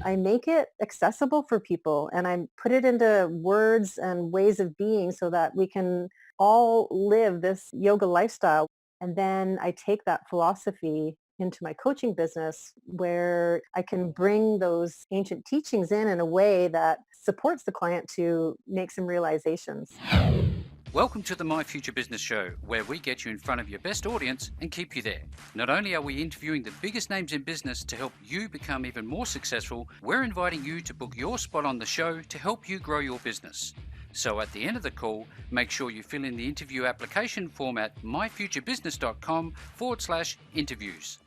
I make it accessible for people and I put it into words and ways of being so that we can all live this yoga lifestyle. And then I take that philosophy into my coaching business where I can bring those ancient teachings in a way that supports the client to make some realizations. Welcome to the My Future Business Show, where we get you in front of your best audience and keep you there. Not only are we interviewing the biggest names in business to help you become even more successful, we're inviting you to book your spot on the show to help you grow your business. So at the end of the call, make sure you fill in the interview application form at myfuturebusiness.com/interviews.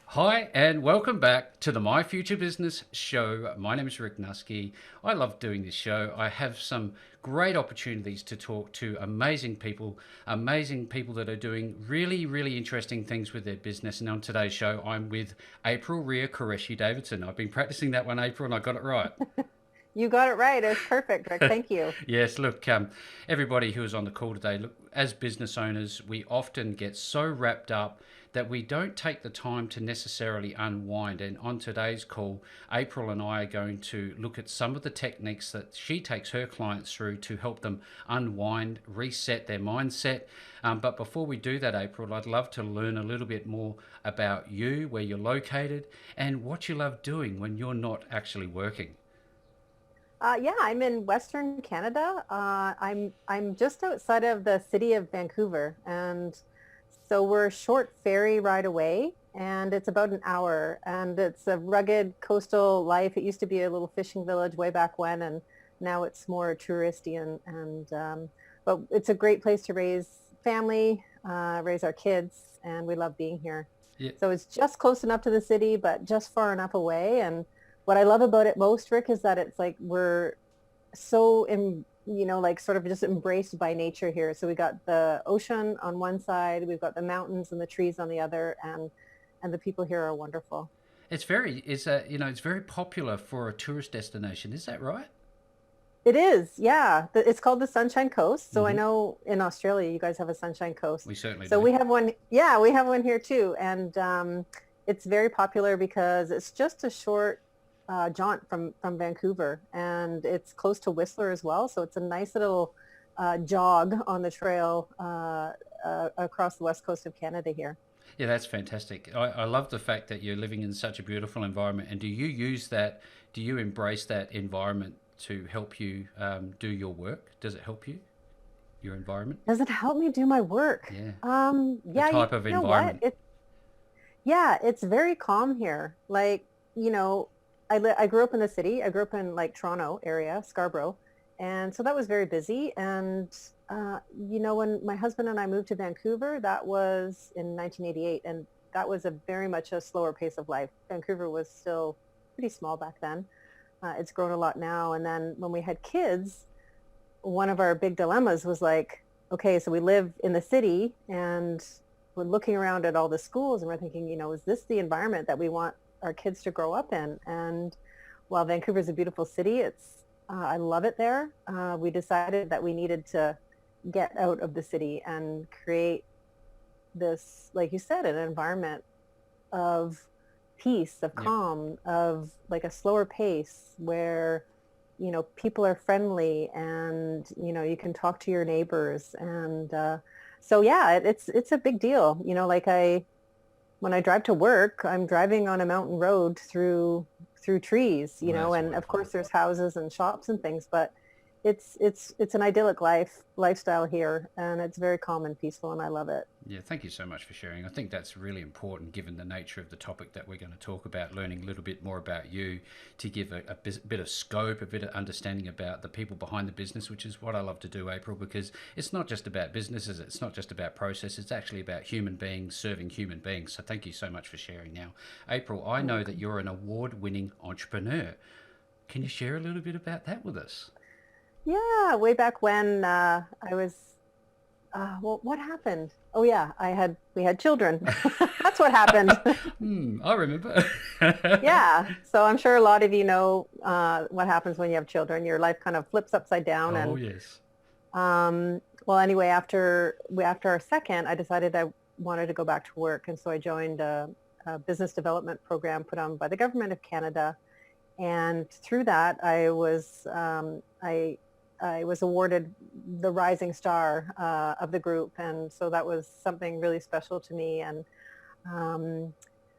Hi, and welcome back to the My Future Business Show. My name is Rick Nuske. I love doing this show. I have some great opportunities to talk to amazing people that are doing really, really interesting things with their business. And on today's show, I'm with APRIL RIA QURESHI-DAVIDSON. I've been practicing that one, April, and I got it right. You got it right. It was perfect, Rick. Thank you. Yes, look, everybody who is on the call today, look, as business owners, we often get so wrapped up that we don't take the time to necessarily unwind. And on today's call, April and I are going to look at some of the techniques that she takes her clients through to help them unwind, reset their mindset. But before we do that, April, I'd love to learn a little bit more about you, where you're located, and what you love doing when you're not actually working. Yeah, I'm in Western Canada. I'm just outside of the city of Vancouver, and so we're a short ferry ride away, and it's about an hour. And it's a rugged coastal life. It used to be a little fishing village way back when, and now it's more touristy. But it's a great place to raise family, raise our kids, and we love being here. Yeah. So it's just close enough to the city, but just far enough away. And what I love about it most, Rick, is that it's like we're so like sort of just embraced by nature here. So we got the ocean on one side, we've got the mountains and the trees on the other, and the people here are wonderful. It's very popular for a tourist destination. Is that right? It is, yeah. It's called the Sunshine Coast. So I Mm-hmm. know in Australia you guys have a Sunshine Coast. We certainly So do. we have one. Yeah, we have one here too, and it's very popular because it's just a short jaunt from Vancouver, and it's close to Whistler as well. So it's a nice little jog on the trail across the west coast of Canada here. Yeah, that's fantastic. I love the fact that you're living in such a beautiful environment. And do you use that? Do you embrace that environment to help you do your work? Does it help you, your environment? Does it help me do my work? Yeah, the Yeah, you type of know what? environment. It's very calm here. Like, I grew up in the city. I grew up in like Toronto area, Scarborough. And so that was very busy. And, when my husband and I moved to Vancouver, that was in 1988. And that was a very much a slower pace of life. Vancouver was still pretty small back then. It's grown a lot now. And then when we had kids, one of our big dilemmas was like, okay, so we live in the city and we're looking around at all the schools and we're thinking, is this the environment that we want our kids to grow up in? And while Vancouver is a beautiful city, I love it there. We decided that we needed to get out of the city and create this, like you said, an environment of peace, of Yeah. calm, of like a slower pace where people are friendly and you can talk to your neighbors. And so yeah, it's a big deal. Like when I drive to work, I'm driving on a mountain road through trees, Well, that's and of wonderful. course there's houses and shops and things, but it's an idyllic lifestyle here, and it's very calm and peaceful, and I love it. Yeah, thank you so much for sharing. I think that's really important given the nature of the topic that we're going to talk about, learning a little bit more about you to give a bit of scope, a bit of understanding about the people behind the business, which is what I love to do, April, because it's not just about businesses, it's not just about process, it's actually about human beings serving human beings. So thank you so much for sharing. Now, April, I You're know that welcome. you're an award-winning entrepreneur. Can you share a little bit about that with us? Yeah, way back when I was well, what happened? Oh yeah, we had children. That's what happened. I remember. Yeah, so I'm sure a lot of you know what happens when you have children. Your life kind of flips upside down. Oh, And yes. well, anyway, after our second, I decided I wanted to go back to work, and so I joined a business development program put on by the government of Canada. And through that, I was awarded the rising star of the group, and so that was something really special to me. And um,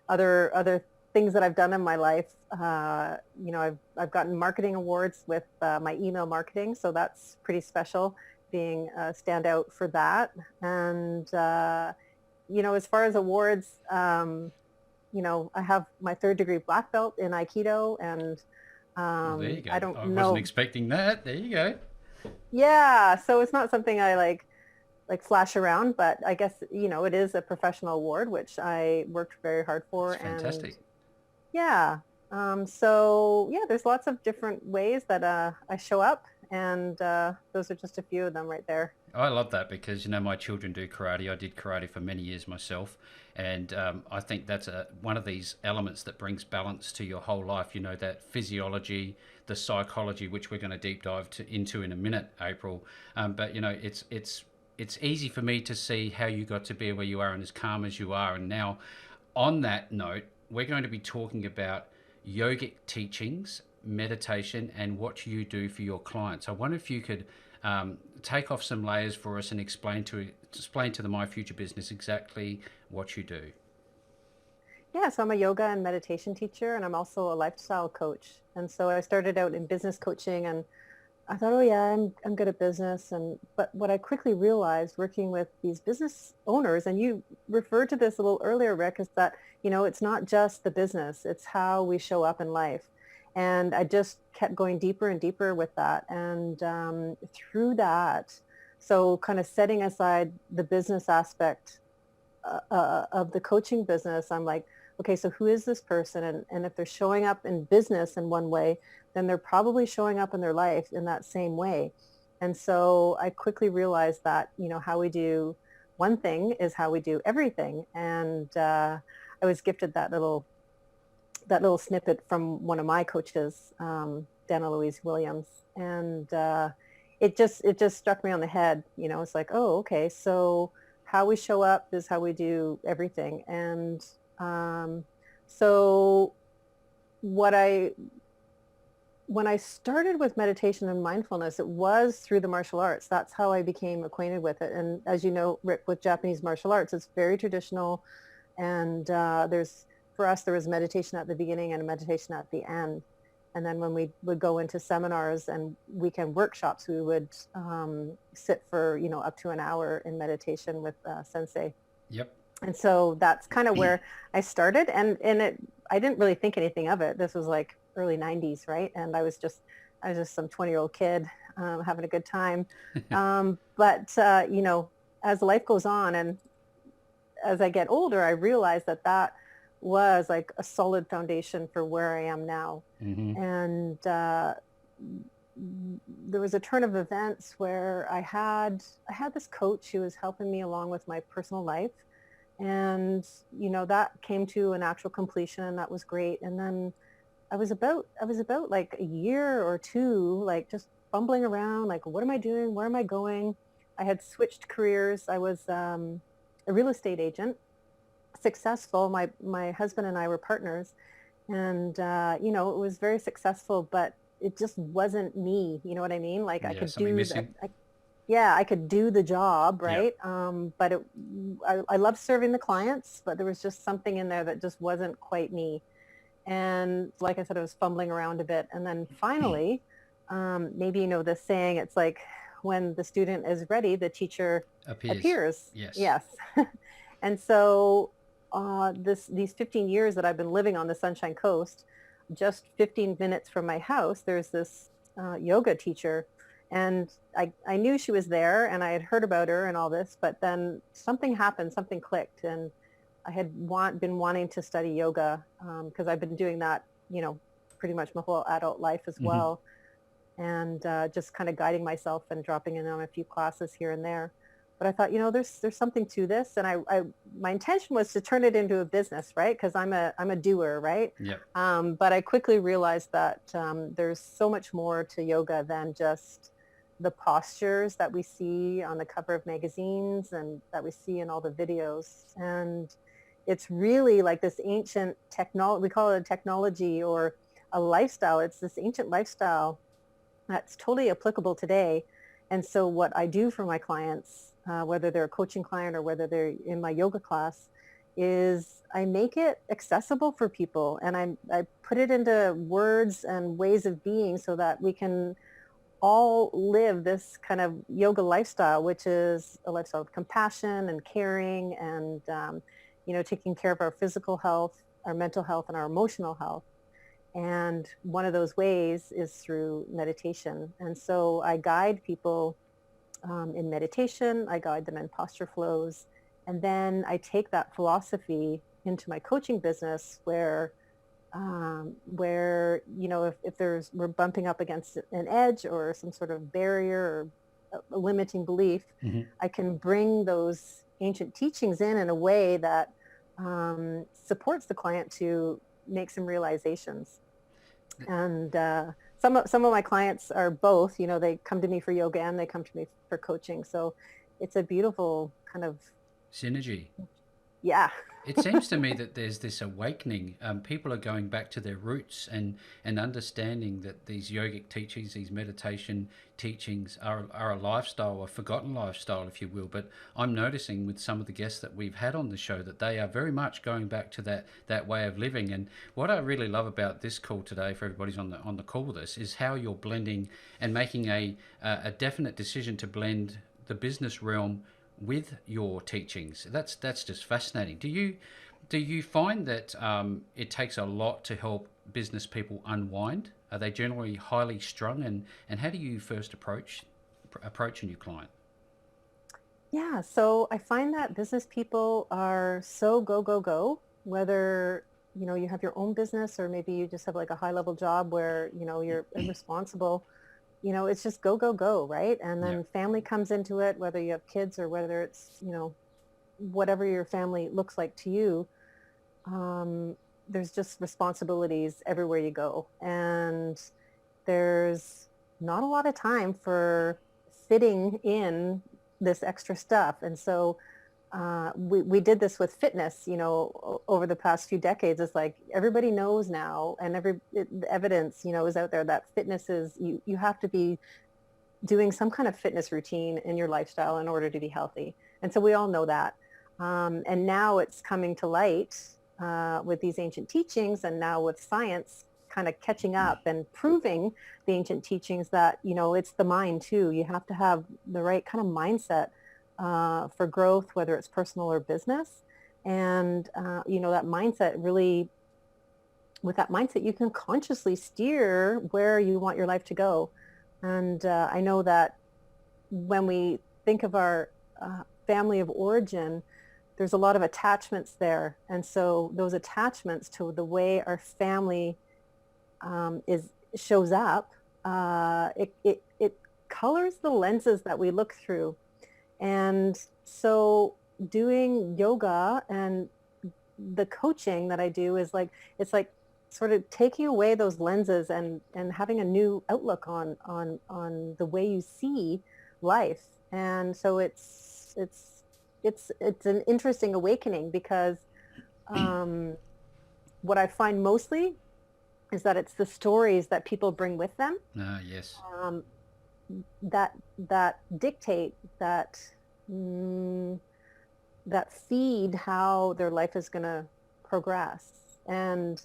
other things that I've done in my life, I've gotten marketing awards with my email marketing, so that's pretty special, being a standout for that. And as far as awards, I have my third degree black belt in Aikido, and Well, there you I go. don't I wasn't know. expecting that. There you go. Yeah, so it's not something I like flash around, but I guess, it is a professional award, which I worked very hard That's for. And fantastic. yeah, so yeah, there's lots of different ways that I show up, and those are just a few of them right there. I love that because my children do karate. I did karate for many years myself, and I think that's one of these elements that brings balance to your whole life. That physiology, the psychology, which we're going to deep dive into in a minute, April. But it's easy for me to see how you got to be where you are and as calm as you are. And now, on that note, we're going to be talking about yogic teachings, meditation, and what you do for your clients. I wonder if you could take off some layers for us and explain to the My Future Business exactly what you do. Yeah, so I'm a yoga and meditation teacher, and I'm also a lifestyle coach. And so I started out in business coaching, and I thought, oh yeah, I'm good at business. And but what I quickly realized working with these business owners, and you referred to this a little earlier, Rick, is that, it's not just the business, it's how we show up in life. And I just kept going deeper and deeper with that. And through that, so kind of setting aside the business aspect of the coaching business, I'm like, okay, so who is this person? And if they're showing up in business in one way, then they're probably showing up in their life in that same way. And so I quickly realized that, how we do one thing is how we do everything. And I was gifted that little snippet from one of my coaches, Dana Louise Williams. And it just struck me on the head. It's like, oh, okay, so how we show up is how we do everything. And so what I when I started with meditation and mindfulness, it was through the martial arts. That's how I became acquainted with it. And as you know, Rick, with Japanese martial arts, it's very traditional. And for us, there was meditation at the beginning and a meditation at the end. And then when we would go into seminars and weekend workshops, we would sit for, up to an hour in meditation with sensei. Yep. And so that's kind of where I started. And I didn't really think anything of it. This was like early 90s, right? And I was just some 20-year-old kid having a good time. But as life goes on and as I get older, I realize that was like a solid foundation for where I am now. Mm-hmm. And there was a turn of events where I had this coach who was helping me along with my personal life. And, that came to a natural completion, and that was great. And then I was about like a year or two, like just fumbling around, like, what am I doing? Where am I going? I had switched careers. I was a real estate agent, successful. My husband and I were partners, and it was very successful, but it just wasn't me. You know what I mean? Like I Yeah, could something do that. missing. Yeah, I could do the job, Yep. right? But I love serving the clients, but there was just something in there that just wasn't quite me. And like I said, I was fumbling around a bit. And then finally, maybe you know this saying, it's like when the student is ready, the teacher Appears. appears. Yes. Yes. And so these 15 years that I've been living on the Sunshine Coast, just 15 minutes from my house, there's this yoga teacher. And I knew she was there and I had heard about her and all this, but then something happened, something clicked. And I had been wanting to study yoga because I've been doing that, pretty much my whole adult life as Mm-hmm. well. And just kind of guiding myself and dropping in on a few classes here and there. But I thought, there's something to this. And my intention was to turn it into a business, right? Because I'm a doer, right? Yep. But I quickly realized that there's so much more to yoga than just the postures that we see on the cover of magazines and that we see in all the videos. And it's really like this ancient technology, we call it a technology or a lifestyle. It's this ancient lifestyle that's totally applicable today. And so what I do for my clients, whether they're a coaching client or whether they're in my yoga class, is I make it accessible for people, and I put it into words and ways of being so that we can all live this kind of yoga lifestyle, which is a lifestyle of compassion and caring and, taking care of our physical health, our mental health, and our emotional health. And one of those ways is through meditation. And so I guide people in meditation, I guide them in posture flows. And then I take that philosophy into my coaching business where if we're bumping up against an edge or some sort of barrier or a limiting belief, Hmm. I can bring those ancient teachings in a way that supports the client to make some realizations. And some of my clients are both. They come to me for yoga and they come to me for coaching. So it's a beautiful kind of, Synergy. yeah. It seems to me that there's this awakening. People are going back to their roots and understanding that these yogic teachings, these meditation teachings are a lifestyle, a forgotten lifestyle, if you will. But I'm noticing with some of the guests that we've had on the show that they are very much going back to that way of living. And what I really love about this call today, for everybody's on the call with us, is how you're blending and making a definite decision to blend the business realm with your teachings. That's just fascinating. Do you find that it takes a lot to help business people unwind? Are they generally highly strung, and how do you first approach a new client? Yeah, so I find that business people are so go, go, go, whether, you have your own business or maybe you just have like a high level job where, you're responsible. It's just go, go, go, right? And Yeah. then family comes into it, whether you have kids or whether it's, whatever your family looks like to you. There's just responsibilities everywhere you go. And there's not a lot of time for fitting in this extra stuff. And so we did this with fitness, over the past few decades. It's like everybody knows now, and the evidence, is out there that fitness is, you have to be doing some kind of fitness routine in your lifestyle in order to be healthy. And so we all know that. And now it's coming to light with these ancient teachings, and now with science kind of catching up and proving the ancient teachings that, it's the mind too. You have to have the right kind of mindset for growth, whether it's personal or business. And, that mindset really, with that mindset, you can consciously steer where you want your life to go. And I know that when we think of our family of origin, there's a lot of attachments there. And so those attachments to the way our family shows up, it colors the lenses that we look through. And so doing yoga and the coaching that I do is like, it's like sort of taking away those lenses and having a new outlook on the way you see life. And so it's an interesting awakening because what I find mostly is that it's the stories that people bring with them Yes. um, that dictate mm, that feed how their life is going to progress. And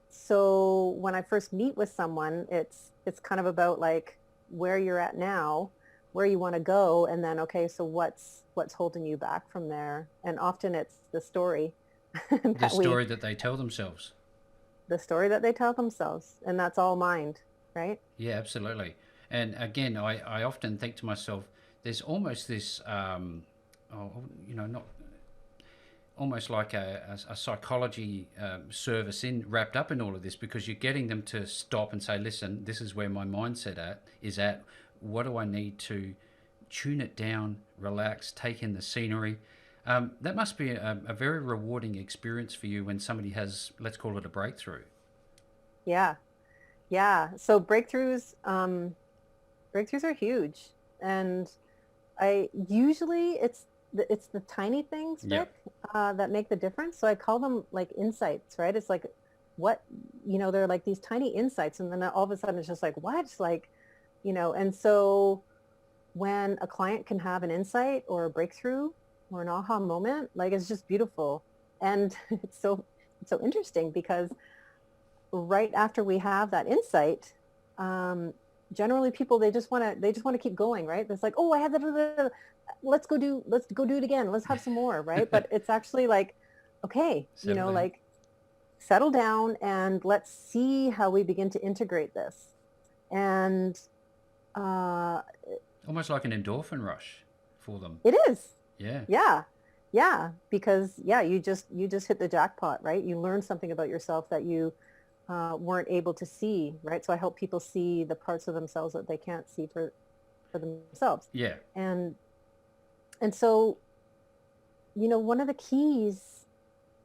so when I first meet with someone, it's kind of about like where you're at now, where you want to go, and then okay, so what's holding you back from there? And often it's the story The that we story that they tell themselves. the story that they tell themselves, and that's all mind, right? Yeah, absolutely. And again, I often think to myself, there's almost this, oh, not almost like a psychology service wrapped up in all of this, because you're getting them to stop and say, listen, this is where my mindset is at. What do I need to tune it down, relax, take in the scenery? That must be a very rewarding experience for you when somebody has, let's call it a breakthrough. Yeah, yeah. So breakthroughs are huge, and I usually it's the tiny things, Yeah. Rick, that make the difference. So I call them like insights, right? It's like what they're like these tiny insights, and then all of a sudden it's just like, what? Like, and so when a client can have an insight or a breakthrough or an aha moment, like, it's just beautiful. And it's so interesting because right after we have that insight, generally people, they just want to keep going, right? It's like, oh, I had that, let's go do it again, let's have some more, right? But it's actually like, okay, Settle down. like, settle down and let's see how we begin to integrate this. And uh Almost like an endorphin rush for them. it is. Yeah. Yeah. Yeah, because you just hit the jackpot, right? You learn something about yourself that you weren't able to see, right? So I help people see the parts of themselves that they can't see for themselves. Yeah. And so, one of the keys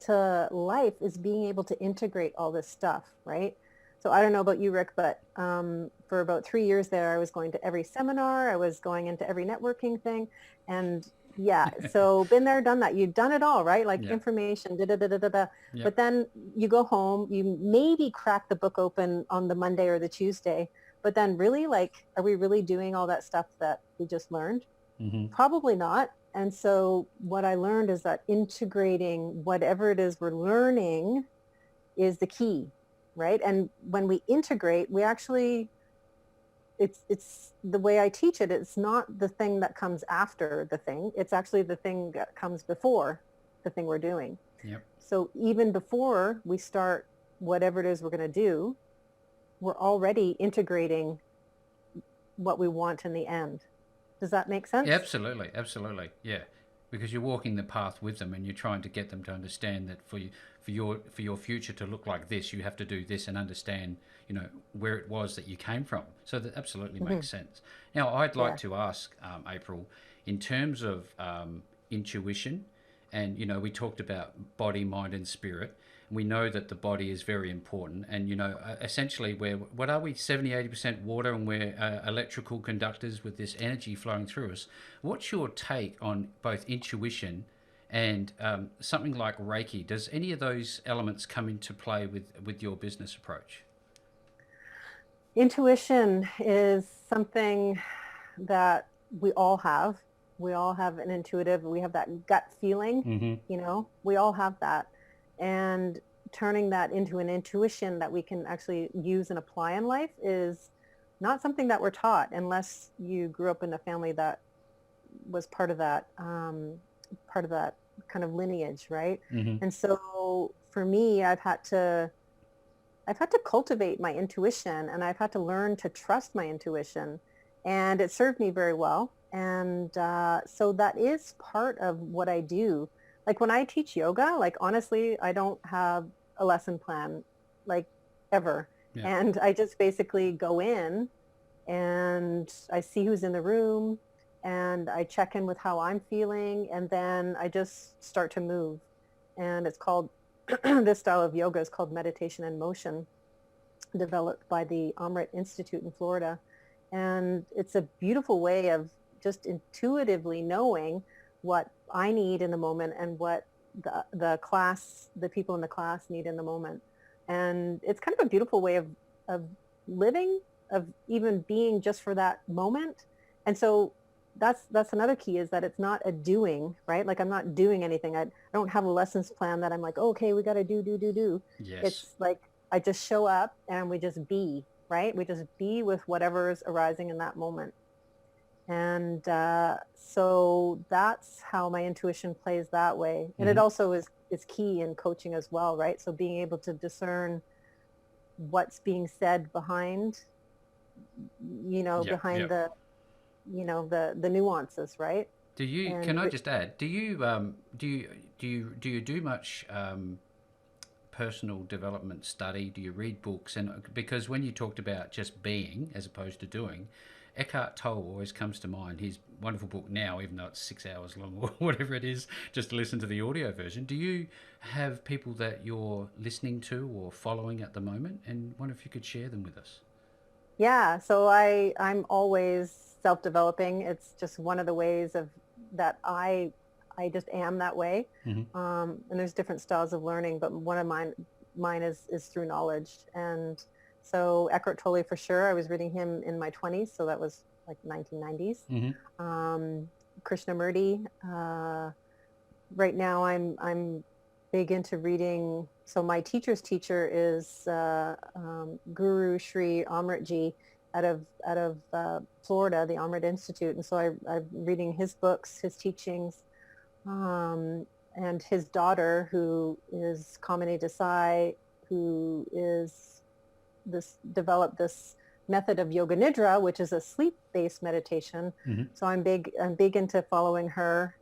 to life is being able to integrate all this stuff, right? So I don't know about you, Rick, but for about 3 years there, I was going to every seminar, I was going into every networking thing, and yeah, so been there, done that. You've done it all, right? Like, Yeah. information, da da da da da da. Yep. But then you go home, you maybe crack the book open on the Monday or the Tuesday, but then really, like, are we really doing all that stuff that we just learned? Mm-hmm. Probably not. And so what I learned is that integrating whatever it is we're learning is the key, right? And when we integrate, we actually, it's the way I teach it, it's not the thing that comes after the thing, it's actually the thing that comes before the thing we're doing. Yep. So even before we start whatever it is we're going to do, we're already integrating what we want in the end. Does that make sense? Absolutely, absolutely, yeah. Because you're walking the path with them, and you're trying to get them to understand that for your future to look like this, you have to do this, and understand, where it was that you came from. So that absolutely Mm-hmm. makes sense. Now, I'd like Yeah. to ask, April, in terms of intuition, and we talked about body, mind, and spirit. We know that the body is very important, and essentially, what are we, 70-80% water, and we're electrical conductors with this energy flowing through us. What's your take on both intuition and something like Reiki? Does any of those elements come into play with your business approach? Intuition is something that we all have. We all have an intuitive, we have that gut feeling, Mm-hmm. we all have that. And turning that into an intuition that we can actually use and apply in life is not something that we're taught unless you grew up in a family that was part of that kind of lineage, right? Mm-hmm. And so for me, I've had to cultivate my intuition, and I've had to learn to trust my intuition, and it served me very well. And so that is part of what I do. Like, when I teach yoga, like, honestly, I don't have a lesson plan, like, ever. Yeah. And I just basically go in and I see who's in the room, and I check in with how I'm feeling, and then I just start to move. And it's called, this style of yoga is called meditation in motion, developed by the Amrit Institute in Florida. And it's a beautiful way of just intuitively knowing what I need in the moment, and what the people in the class need in the moment. And it's kind of a beautiful way of living, of even being just for that moment. And so that's another key, is that it's not a doing, right? Like, I'm not doing anything. I don't have a lessons plan that I'm like, oh, okay, we got to do. Yes. It's like, I just show up and we just be, right? We just be with whatever's arising in that moment. And so that's how my intuition plays that way. And it Mhm. also is key in coaching as well, right? So being able to discern what's being said behind, Yep. behind Yep. the nuances, right? Do you? And Can I just add? Do you do much personal development study? Do you read books? And because when you talked about just being as opposed to doing, Eckhart Tolle always comes to mind. His wonderful book now, even though it's 6 hours long or whatever it is, just to listen to the audio version. Do you have people that you're listening to or following at the moment? And wonder if you could share them with us. Yeah, so I'm always self-developing. It's just one of the ways of that I just am that way. Mm-hmm. And there's different styles of learning, but one of mine mine is through knowledge. And so Eckhart Tolle for sure. I was reading him in my 20s, so that was like 1990s. Hmm. Krishnamurti. Right now, I'm big into reading. So my teacher's teacher is Guru Sri Amritji out of Florida, the Amrit Institute, and so I'm reading his books, his teachings, and his daughter, who is Kamini Desai, who is developed this method of yoga nidra, which is a sleep-based meditation. Hmm. So I'm big into following her.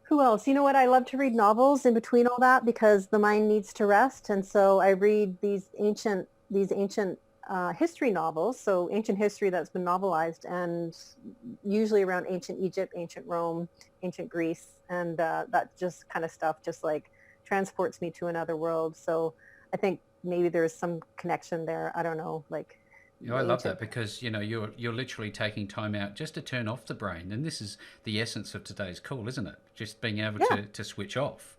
Who else? You know what? I love to read novels in between all that because the mind needs to rest. And so I read these ancient history novels. So ancient history that's been novelized, and usually around ancient Egypt, ancient Rome, ancient Greece. And that just kind of stuff just like transports me to another world. So I think maybe there's some connection there. I don't know, like You know, the I love that ancient. because you're literally taking time out just to turn off the brain, and this is the essence of today's call, isn't it? Just being able Yeah, to switch off.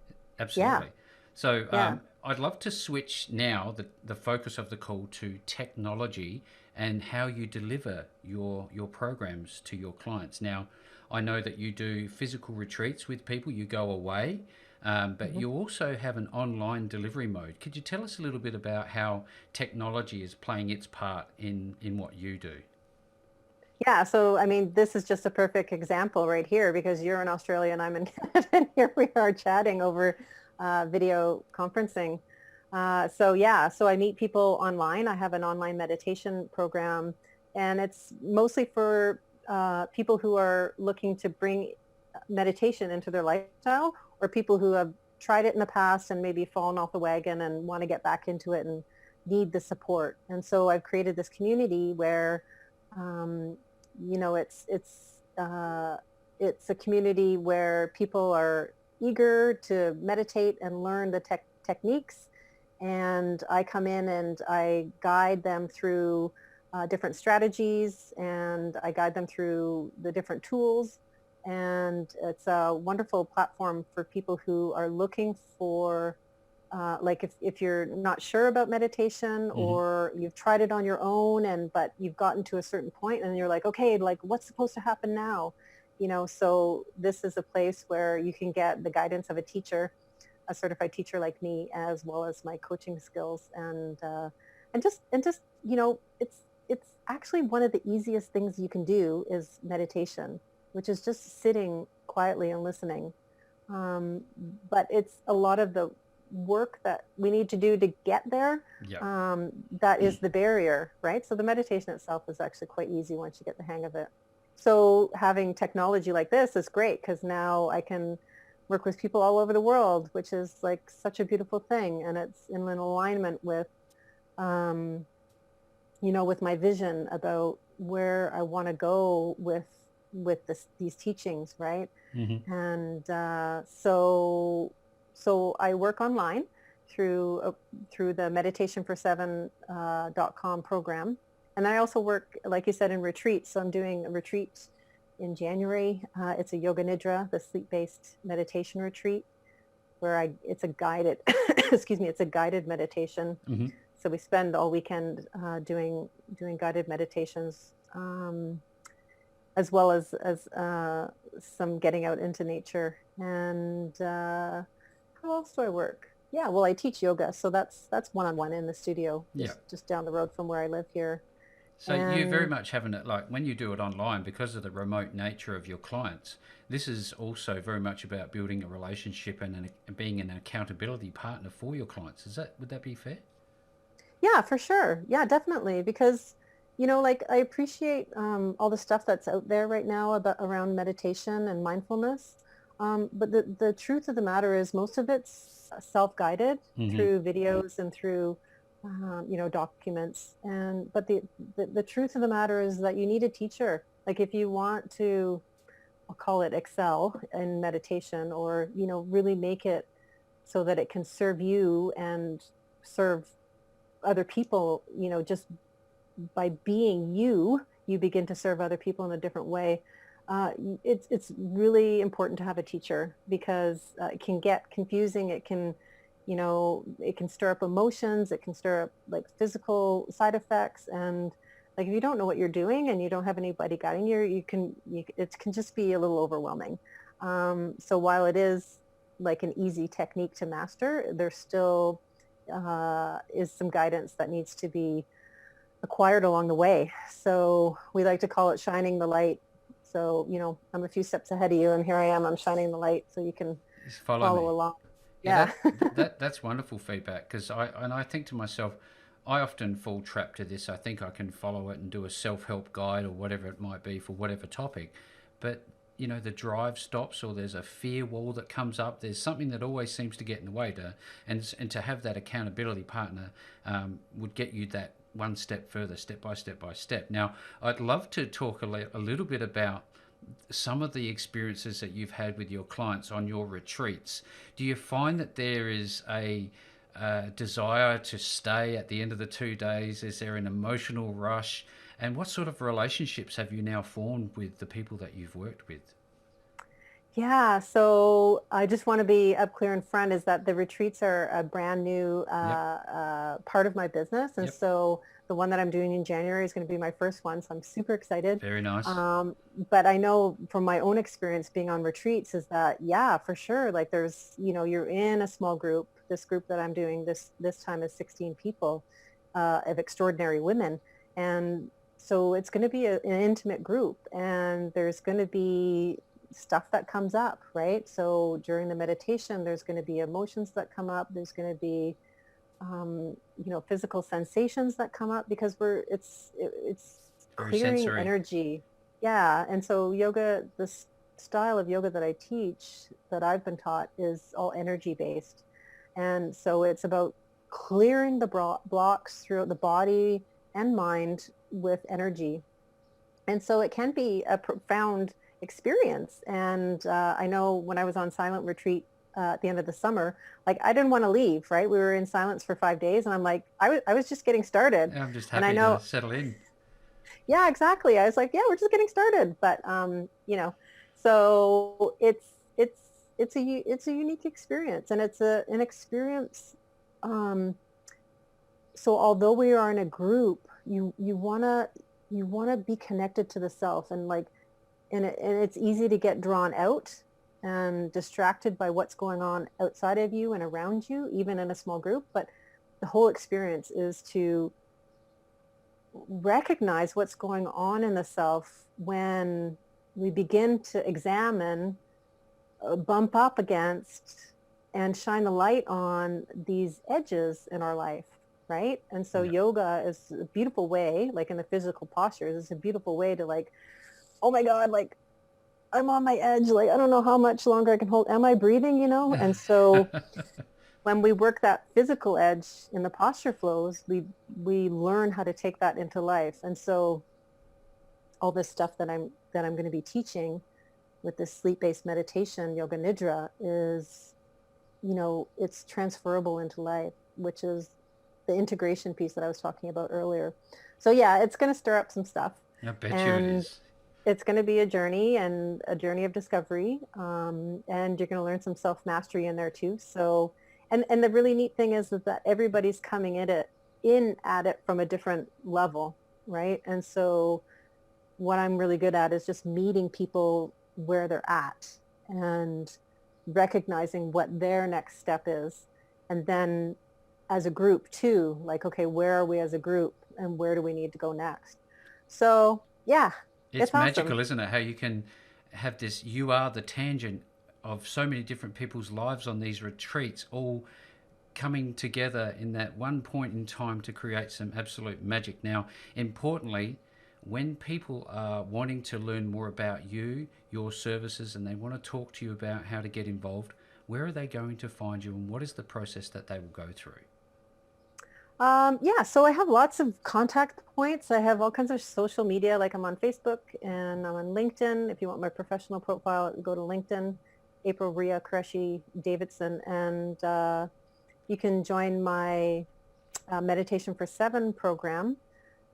yeah, Absolutely. So yeah. I'd love to switch now the focus of the call to technology and how you deliver your programs to your clients. Now, I know that you do physical retreats with people. You go away, but Mhm. you also have an online delivery mode. Could you tell us a little bit about how technology is playing its part in what you do? Yeah, so I mean, this is just a perfect example right here because you're in Australia and I'm in Canada, and here we are chatting over video conferencing. So yeah, so I meet people online. I have an online meditation program, and it's mostly for people who are looking to bring meditation into their lifestyle, or people who have tried it in the past and maybe fallen off the wagon and want to get back into it and need the support. And so I've created this community where um, it's a community where people are eager to meditate and learn the techniques, and I come in and I guide them through different strategies, and I guide them through the different tools. And it's a wonderful platform for people who are looking for like if you're not sure about meditation, Hmm. or you've tried it on your own but you've gotten to a certain point and you're like, okay, like what's supposed to happen now? So this is a place where you can get the guidance of a teacher, a certified teacher like me, as well as my coaching skills. And it's actually one of the easiest things you can do is meditation, which is just sitting quietly and listening. um, but it's a lot of the work that we need to do to get there. Yeah. That is the barrier, right? So the meditation itself is actually quite easy once you get the hang of it. So having technology like this is great because now I can work with people all over the world, which is like such a beautiful thing. And it's in an alignment with, um, with my vision about where I want to go with these teachings, right? Hmm. And so I work online through the meditation4seven.com program. And I also work, like you said, in retreats. So I'm doing a retreat in January. It's a yoga nidra, the sleep-based meditation retreat, where it's a guided, excuse me, it's a guided meditation. Hmm. So we spend all weekend doing guided meditations, as well as some getting out into nature. And how else do I work? Yeah, well, I teach yoga, so that's one-on-one in the studio, Yeah. just down the road from where I live here. So you very And much having it like when you do it online because of the remote nature of your clients. This is also very much about building a relationship and being an accountability partner for your clients. Would that be fair? yeah, for sure. Yeah, definitely. Because, like I appreciate all the stuff that's out there right now about around meditation and mindfulness. But the truth of the matter is most of it's self-guided Hmm. through videos and through, documents. But the truth of the matter is that you need a teacher. Like if you want to, I'll call it excel in meditation, or, really make it so that it can serve you and serve other people, just by being you, you begin to serve other people in a different way. It's really important to have a teacher because it can get confusing. It can stir up emotions, it can stir up like physical side effects. And like if you don't know what you're doing and you don't have anybody guiding you, it can just be a little overwhelming. So while it is like an easy technique to master, there still is some guidance that needs to be acquired along the way. So we like to call it shining the light. So, I'm a few steps ahead of you and here I am, I'm shining the light so you can Just follow follow me. along. Yeah, Yeah. that's wonderful feedback, because I think to myself, I often fall trapped to this. I think I can follow it and do a self-help guide or whatever it might be for whatever topic, but the drive stops, or there's a fear wall that comes up. There's something that always seems to get in the way and to have that accountability partner would get you that one step further, step by step by step. Now, I'd love to talk a little bit about some of the experiences that you've had with your clients on your retreats. Do you find that there is a desire to stay at the end of the 2 days? Is there an emotional rush? And what sort of relationships have you now formed with the people that you've worked with? Yeah, so I just want to be up clear in front is that the retreats are a brand new Yep, part of my business. And yep, so the one that I'm doing in January is going to be my first one. So I'm super excited. very nice. Um, but I know from my own experience being on retreats is that, yeah, for sure. Like you're in a small group. This group that I'm doing this time is 16 people of extraordinary women. And so it's going to be an intimate group and there's going to be stuff that comes up, right? So during the meditation, there's going to be emotions that come up. There's going to be, physical sensations that come up because it's Very clearing sensory. energy. Yeah. And so yoga, this style of yoga that I teach, that I've been taught, is all energy based. And so it's about clearing the blocks throughout the body and mind with energy. And so it can be a profound experience. And I know when I was on silent retreat at the end of the summer, like I didn't want to leave, right? We were in silence for 5 days and I'm like, I was just getting started. I'm just And I happy to know, settle in. yeah, exactly. I was like, yeah, we're just getting started. But, so it's a unique experience and it's an experience. Um, so although we are in a group, you want to be connected to the self and like, and it's easy to get drawn out and distracted by what's going on outside of you and around you, even in a small group. But the whole experience is to recognize what's going on in the self when we begin to examine, bump up against, and shine the light on these edges in our life, right? And so Yep. yoga is a beautiful way, like in the physical postures, it's a beautiful way to like, oh my God, like I'm on my edge. Like, I don't know how much longer I can hold. Am I breathing, And so when we work that physical edge in the posture flows, we learn how to take that into life. And so all this stuff that I'm going to be teaching with this sleep-based meditation, yoga nidra, is, it's transferable into life, which is the integration piece that I was talking about earlier. So yeah, it's going to stir up some stuff. I bet you it And is. it's going to be a journey and a journey of discovery. And you're going to learn some self-mastery in there too. So, and the really neat thing is that everybody's coming in at it from a different level, right? And so what I'm really good at is just meeting people where they're at and recognizing what their next step is. And then as a group too, like, okay, where are we as a group and where do we need to go next? So yeah, It's it's awesome. magical, isn't it? How you can have this, you are the tangent of so many different people's lives on these retreats, all coming together in that one point in time to create some absolute magic. Now, importantly, when people are wanting to learn more about you, your services, and they want to talk to you about how to get involved, where are they going to find you and what is the process that they will go through? Yeah, so I have lots of contact points. I have all kinds of social media, like I'm on Facebook and I'm on LinkedIn. If you want my professional profile, go to LinkedIn, April Ria Qureshi-Davidson, and you can join my Meditation for Seven program,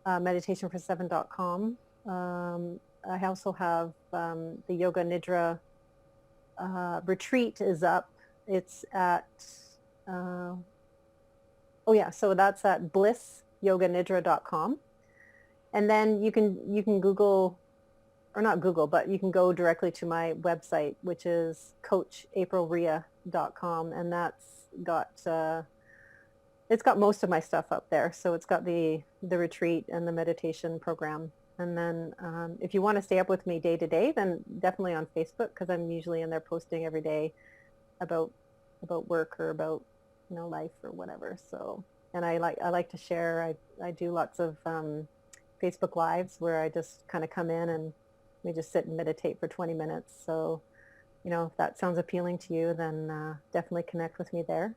meditationfor7.com. I also have the Yoga Nidra retreat is up. It's at oh yeah, so that's at blissyoganidra.com. And then you can Google, or not Google, but you can go directly to my website, which is coachaprilria.com, and that's got it's got most of my stuff up there. So it's got the retreat and the meditation program. And then if you want to stay up with me day to day, then definitely on Facebook, because I'm usually in there posting every day about work or about, you know, life or whatever. So, and I like to share. I do lots of Facebook Lives where I just kind of come in and we just sit and meditate for 20 minutes. So, you know, if that sounds appealing to you, then definitely connect with me there.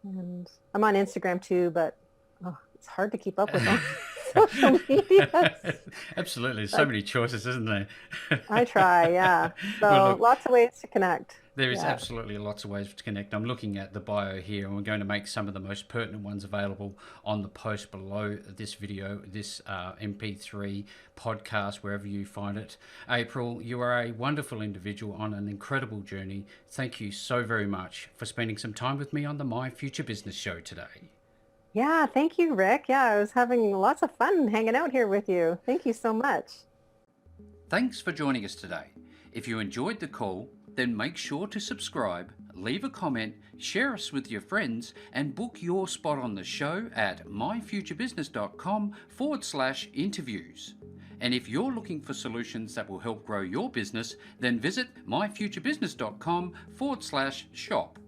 And I'm on Instagram too, but it's hard to keep up with all social media. Absolutely. There's so many choices, isn't there? I try, yeah. So Well, look, lots of ways to connect. there is Yeah. absolutely lots of ways to connect. I'm looking at the bio here, and we're going to make some of the most pertinent ones available on the post below this video, this MP3 podcast, wherever you find it. April, you are a wonderful individual on an incredible journey. Thank you so very much for spending some time with me on the My Future Business show today. Yeah, thank you, Rick. Yeah, I was having lots of fun hanging out here with you. Thank you so much. Thanks for joining us today. If you enjoyed the call, then make sure to subscribe, leave a comment, share us with your friends, and book your spot on the show at myfuturebusiness.com/interviews. And if you're looking for solutions that will help grow your business, then visit myfuturebusiness.com/shop.